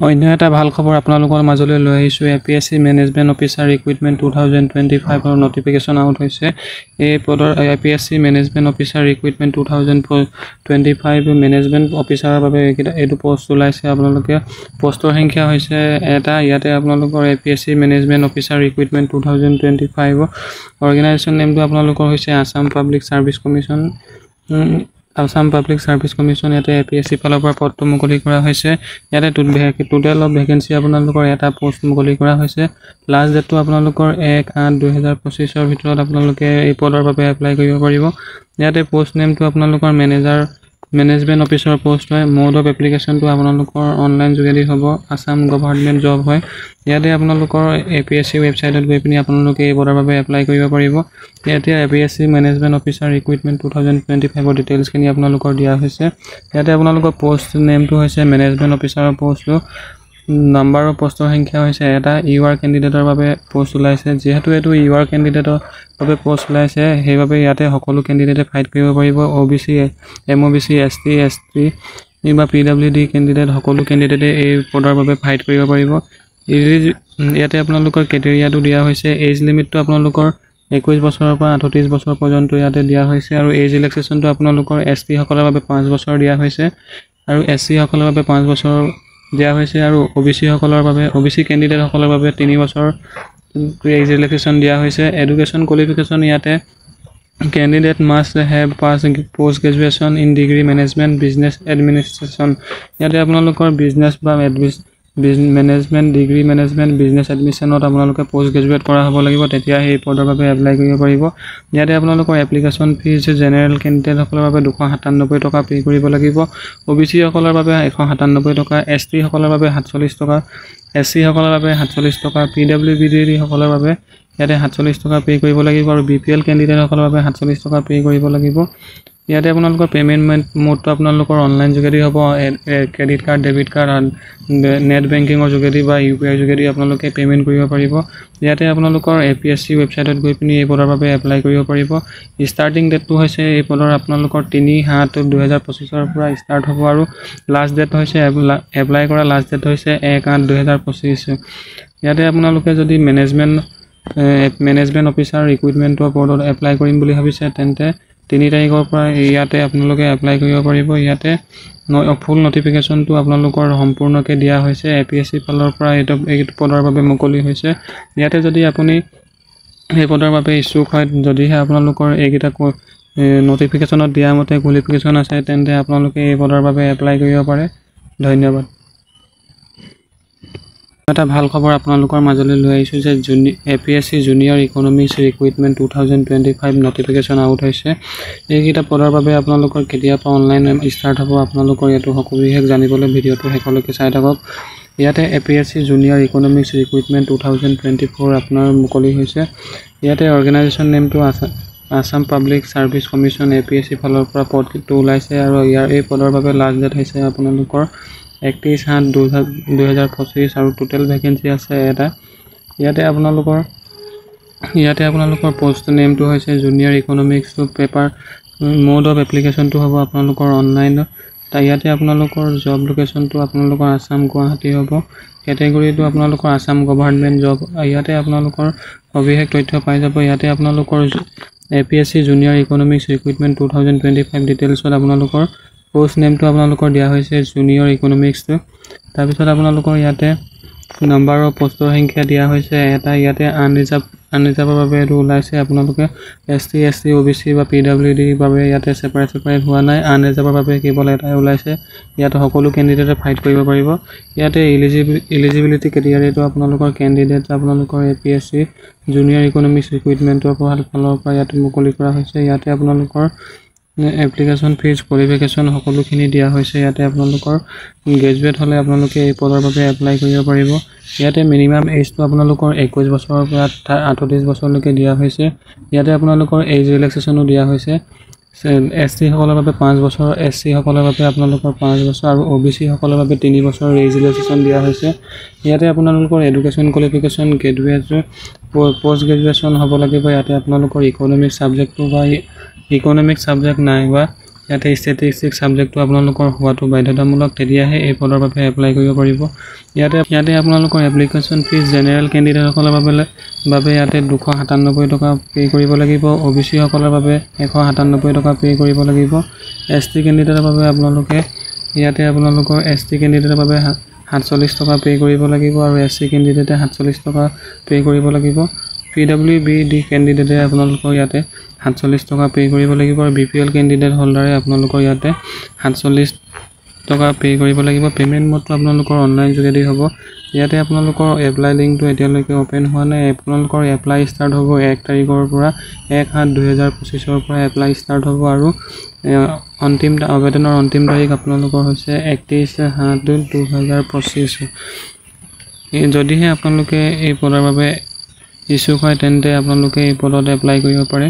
অন্য এটা ভাল খবৰ আপোনালোকৰ মাজলৈ লৈ আহিছো APSC মেনেজমেন্ট অফিচাৰ ৰিক্ৰুটমেন্ট 2025 ৰ নটিফিকেশন আউট হৈছে এই পদৰ APSC management officer recruitment 2025 management অফিচাৰৰ বাবে এইটো পোষ্ট ওলাইছে আপোনালোকে পোষ্টৰ সংখ্যা হৈছে এটা ইয়াতে আপোনালোকৰ APSC management officer recruitment 2025 organisation নেমটো আপোনালোকৰ হৈছে Assam public service commission Assam public service commission ইয়াতে APSC ফালৰ পৰা পদটো মুকলি কৰা হৈছে ইয়াতে টোটেল অফ ভ্যাকেন্সি আপোনালোকৰ এটা পোষ্ট মুকলি কৰা হৈছে লাষ্ট ডেটটো আপোনালোকৰ 1/8/2025 ৰ ভিতৰত আপোনালোকে এই পদৰ বাবে এপ্লাই কৰিব পাৰিব ইয়াতে পোষ্ট নেমটো আপোনালোকৰ মেনেজমেন্ট অফিচাৰ পোষ্ট হয় মোড অফ এপ্লিকেশনটো আপোনালোকৰ অনলাইন যোগেদি হ'ব আসাম গভৰ্ণমেন্ট জব হয় ইয়াতে আপোনালোকৰ APSC ৱেবছাইটত গৈ পিনি আপোনালোকে এই পদৰ বাবে এপ্লাই কৰিব পাৰিব ইয়াতে APSC মেনেজমেন্ট অফিচাৰ ৰিক্ৰুটমেন্ট 2025 ৰ ডিটেইলছ খিনি আপোনালোকৰ দিয়া হৈছে ইয়াতে আপোনালোকৰ পোষ্ট নেমটো হৈছে মেনেজমেন্ট অফিচাৰৰ পোষ্ট নাম্বাৰ অফ পোষ্টৰ সংখ্যা হৈছে এটা ইউআৰ ক্যান্ডিডেটৰ বাবে পোষ্ট ওলাইছে যেহেতু এটো ইউআৰ ক্যান্ডিডেটৰ বাবে পোষ্ট ওলাইছে সেইবাবে ইয়াতে সকলো ক্যান্ডিডেটে ফাইট কৰিব পাৰিব OBC MOBC ST বা PWD ক্যান্ডিডেট সকলো ক্যান্ডিডেটে এই পদৰ বাবে ফাইট কৰিব পাৰিব ইয়াতে আপোনালোকৰ ক্ৰাইটেৰিয়াটো দিয়া হৈছে এজ লিমিটটো আপোনালোকৰ 21 বছৰৰ পৰা 38 বছৰ পৰ্যন্ত ইয়াতে দিয়া হৈছে আৰু এজ ৰিলেক্সেশনটো আপোনালোকৰ ST সকলৰ বাবে 5 বছৰ দিয়া হৈছে আৰু SC সকলৰ বাবে 5 বছৰ দিয়া হৈছে আৰু OBC সকলৰ বাবে OBC ক্যান্ডিডেট সকলৰ বাবে 3 বছৰ এজ ৰিলেক্সেশন দিয়া হৈছে এডুকেশন কোৱালিফিকেশন ইয়াতে candidate must have passed post graduation in degree management business administration ইয়াতে আপোনালোকৰ বিজনেস বা management degree management business admissionত আপোনালোকে পোষ্ট গ্ৰেজুৱেট কৰা হ'ব লাগিব তেতিয়া এই পদৰ বাবে এপ্লাই কৰিব পাৰিব ইয়াতে আপোনালোকৰ এপ্লিকেশন ফিজ জেনেৰেল ক্যান্ডিডেট সকলৰ বাবে 297 টকা পে কৰিব লাগিব OBC সকলৰ বাবে 197 টকা ST সকলৰ বাবে 47 টকা SC সকলৰ বাবে 47 টকা PWD সকলৰ বাবে ইয়াতে 47 টকা পে কৰিব লাগিব আৰু BPL ক্যান্ডিডেট সকলৰ বাবে 47 টকা পে কৰিব লাগিব ইয়াতে আপোনালোকৰ পেমেন্ট মোডটো আপোনালোকৰ অনলাইন যোগেদি হ'ব credit card debit card net বেংকিংৰ যোগেদি বা UPI যোগেদি আপোনালোকে পেমেন্ট কৰিব পাৰিব ইয়াতে আপোনালোকৰ APSC ৱেবছাইটত গৈ পিনি এই পদৰ বাবে এপ্লাই কৰিব পাৰিব ষ্টাৰ্টিং ডেটটো হৈছে এই পদৰ আপোনালোকৰ 3/7/2025 ৰ পৰা ষ্টাৰ্ট হ'ব আৰু লাষ্ট ডেট হৈছে এপ্লাই কৰা লাষ্ট ডেট হৈছে 1/8/2025 ইয়াতে আপোনালোকে যদি মেনেজমেন্ট অফিচাৰ ৰিক্ৰুটমেন্টৰ পদত এপ্লাই কৰিম বুলি ভাবিছে তেন্তে 3 তাৰিখৰ পৰা ইয়াতে আপোনালোকে এপ্লাই কৰিব পাৰিব ইয়াতে ফুল নটিফিকেশনটো আপোনালোকৰ সম্পূৰ্ণকৈ দিয়া হৈছে APSC ফালৰ পৰা এই পদৰ বাবে মুকলি হৈছে ইয়াতে যদি আপুনি এই পদৰ বাবে ইচ্ছুক হয় যদিহে আপোনালোকৰ এইকেইটা নটিফিকেশনত দিয়া মতে কোৱালিফিকেশন আছে তেন্তে আপোনালোকে এই পদৰ বাবে এপ্লাই কৰিব পাৰে ধন্যবাদ এটা ভাল খবৰ আপোনালোকৰ মাজলৈ লৈ আহিছো যে APSC junior economics recruitment 2025 notification out হৈছে এইকেইটা পদৰ বাবে আপোনালোকৰ কেতিয়া পৰা অনলাইন ষ্টাৰ্ট হ'ব আপোনালোকৰ এটো সকলোহে জানিবলৈ ভিডিওটো হেকলৈকে চাই থাকক ইয়াতে APSC জুনিয়ৰ ইকনমিক্স ৰিক্ৰুটমেন্ট 2024 আপোনাৰ মুকলি হৈছে ইয়াতে অৰ্গেনাইজেচন নেমটো Assam public service commission APSC ফালৰ পৰা পদটো ওলাইছে আৰু ইয়াৰ এই পদৰ বাবে লাষ্ট ডেট হৈছে আপোনালোকৰ 31/7/2025 আৰু টোটেল ভ্যাকেন্সি আছে এটা ইয়াতে আপোনালোকৰ পোষ্ট নেমটো হৈছে junior economics paper mode of এপ্লিকেশনটো হ'ব আপোনালোকৰ অনলাইন ইয়াতে আপোনালোকৰ জব লোকেশনটো আপোনালোকৰ আসাম গুৱাহাটী হ'ব ক্যাটেগৰীটো আপোনালোকৰ আসাম গভৰ্ণমেন্ট জব ইয়াতে আপোনালোকৰ অভিষেক তথ্য পাই যাব ইয়াতে আপোনালোকৰ APSC জুনিয়ৰ ইকনমিক্স ৰিক্ৰুটমেন্ট 2025 ডিটেইলছত আপোনালোকৰ পোষ্ট নেমটো আপোনালোকৰ দিয়া হৈছে জুনিয়ৰ ইকনমিক্স তাৰ পিছত আপোনালোকৰ ইয়াতে নাম্বাৰ অফ পোষ্টৰ সংখ্যা দিয়া হৈছে এটা ইয়াতে আনৰিজাৰ্ভৰ বাবে এটো ওলাইছে আপোনালোকে ST OBC বা PWD বাবে ইয়াতে সেপাৰেট হোৱা নাই আনৰিজাৰ্ভৰ বাবে কেৱল এটাই ওলাইছে ইয়াতে সকলো ক্যান্ডিডেটে ফাইট কৰিব পাৰিব ইয়াতে এলিজিবিলিটি ক্ৰাইটেৰিয়াটো আপোনালোকৰ ক্যান্ডিডেট আপোনালোকৰ APSC জুনিয়ৰ ইকনমিক্স ৰিক্ৰুটমেন্টৰ ফালৰ পৰা ইয়াতে মুকলি কৰা হৈছে ইয়াতে আপোনালোকৰ এপ্লিকেশন ফিজ কোৱালিফিকেশন সকলোখিনি দিয়া হৈছে ইয়াতে আপোনালোকৰ গ্ৰেজুৱেট হলে আপোনালোকে এই পদৰ বাবে এপ্লাই কৰিব পাৰিব ইয়াতে মিনিমাম এজটো আপোনালোকৰ 21 বছৰৰ পৰা 38 বছৰলৈকে দিয়া হৈছে ইয়াতে আপোনালোকৰ এজ ৰিলেক্সেশনো দিয়া হৈছে ST সকলৰ বাবে 5 বছৰ SC সকলৰ বাবে আপোনালোকৰ 5 বছৰ আৰু OBC সকলৰ বাবে 3 বছৰ এজ ৰিলেক্সেশন দিয়া হৈছে ইয়াতে আপোনালোকৰ education qualification graduate post graduation হ'ব লাগিব ইয়াতে আপোনালোকৰ ইকনমিক সাবজেক্টটো বা ইকনমিক সাবজেক্ট নাই বা ইয়াতে ষ্টেটিষ্টিক ছাবজেক্টটো আপোনালোকৰ হোৱাটো বাধ্যতামূলক, তেতিয়াহে এই পদৰ বাবে এপ্লাই কৰিব পাৰিব। ইয়াতে আপোনালোকৰ এপ্লিকেশ্যন ফিজ জেনেৰেল কেণ্ডিডেটসকলৰ বাবে ইয়াতে 297 টকা পে' কৰিব লাগিব, OBC সকলৰ বাবে 197 টকা পে' কৰিব লাগিব। ST কেণ্ডিডেটৰ বাবে ইয়াতে আপোনালোকৰ ST কেণ্ডিডেটৰ বাবে 47 টকা পে' কৰিব লাগিব আৰু SC কেণ্ডিডেটে 47 টকা পে' কৰিব লাগিব। PWBD কেণ্ডিডেটে আপোনালোকৰ ইয়াতে 47 টকা পে' কৰিব লাগিব আৰু BPL কেণ্ডিডেট হোল্ডাৰে আপোনালোকৰ ইয়াতে 47 টকা পে' কৰিব লাগিব। পে'মেণ্ট মোডটো আপোনালোকৰ অনলাইন যোগেদি হ'ব। ইয়াতে আপোনালোকৰ এপ্লাই লিংকটো এতিয়ালৈকে অ'পেন হোৱা নাই। আপোনালোকৰ এপ্লাই ষ্টাৰ্ট হ'ব 1 তাৰিখৰ পৰা, 1/7/2025 পৰা এপ্লাই ষ্টাৰ্ট হ'ব আৰু আবেদনৰ অন্তিম তাৰিখ আপোনালোকৰ হৈছে 31/7/2025। যদিহে আপোনালোকে এই পদৰ বাবে ইচ্ছুক হয় তেন্তে আপোনালোকে এই পদত এপ্লাই কৰিব পাৰে।